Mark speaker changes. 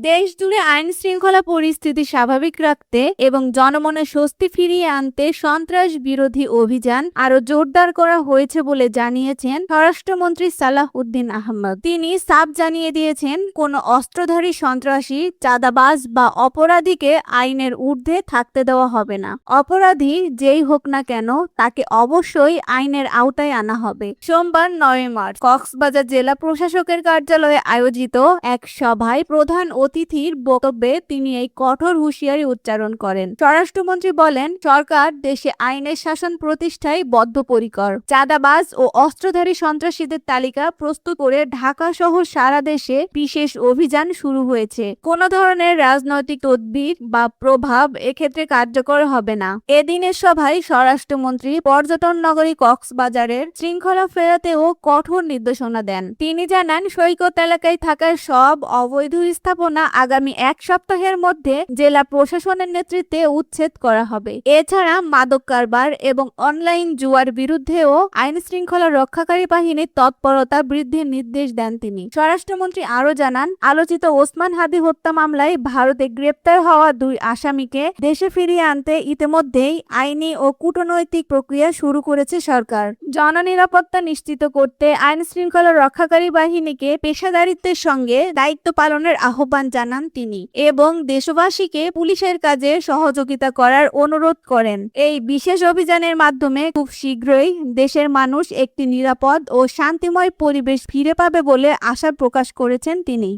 Speaker 1: দেশ জুড়ে আইন শৃঙ্খলা পরিস্থিতি স্বাভাবিক রাখতে এবং জনমনে স্বস্তি ফিরিয়ে আনতে সন্ত্রাস বিরোধী অভিযান আরো জোরদার করা হয়েছে বলে জানিয়েছেন স্বরাষ্ট্রমন্ত্রী সালাহ উদ্দিন আহমেদ। তিনি সাফ জানিয়ে দিয়েছেন, কোনো অস্ত্রধারী সন্ত্রাসী, চাঁদাবাজ বা অপরাধীকে আইনের ঊর্ধ্বে থাকতে দেওয়া হবে না। অপরাধী যেই হোক না কেন, তাকে অবশ্যই আইনের আওতায় আনা হবে। সোমবার 9 মার্চ কক্সবাজার জেলা প্রশাসকের কার্যালয়ে আয়োজিত এক সভায় প্রধান অতিথির বক্তব্যে তিনি এই কঠোর হুঁশিয়ারি উচ্চারণ করেন। স্বরাষ্ট্রমন্ত্রী বলেন, সরকার দেশে আইনের শাসন প্রতিষ্ঠায় বদ্ধপরিকর। চাঁদাবাজ ও অস্ত্রধারী সন্ত্রাসীদের তালিকা প্রস্তুত করে ঢাকা সহ সারা দেশে বিশেষ অভিযান শুরু হয়েছে। কোনো ধরনের রাজনৈতিক তদবির বা প্রভাব এক্ষেত্রে কার্যকর হবে না। এদিনের সভায় স্বরাষ্ট্রমন্ত্রী পর্যটন নগরী কক্সবাজারের শৃঙ্খলা ফেরাতেও কঠোর নির্দেশনা দেন। তিনি জানান, সৈকত এলাকায় থাকা সব অবৈধ স্থাপনা আগামী 1 সপ্তাহের মধ্যে জেলা প্রশাসনের নেতৃত্বে উচ্ছেদ করা হবে। এছাড়া মাদক কারবার এবং অনলাইন জুয়ার বিরুদ্ধেও আইন শৃঙ্খলা রক্ষাকারী বাহিনীর তৎপরতা বৃদ্ধির নির্দেশ দেন তিনি। স্বরাষ্ট্রমন্ত্রী আরও জানান, আলোচিত ওসমান হাদি হত্যা মামলায় ভারতে গ্রেপ্তার হওয়া 2 আসামিকে দেশে ফিরিয়ে আনতে ইতিমধ্যেই আইনি ও কূটনৈতিক প্রক্রিয়া শুরু করেছে সরকার। জননিরাপত্তা নিশ্চিত করতে আইন শৃঙ্খলা রক্ষাকারী বাহিনীকে পেশাদারিত্বের সঙ্গে দায়িত্ব পালনের আহ্বান জানান তিনি এবং দেশবাসীকে পুলিশের কাজে সহযোগিতা করার অনুরোধ করেন। এই বিশেষ অভিযানের মাধ্যমে খুব শীঘ্রই দেশের মানুষ একটি নিরাপদ ও শান্তিময় পরিবেশ ফিরে পাবে বলে আশা প্রকাশ করেছেন তিনি।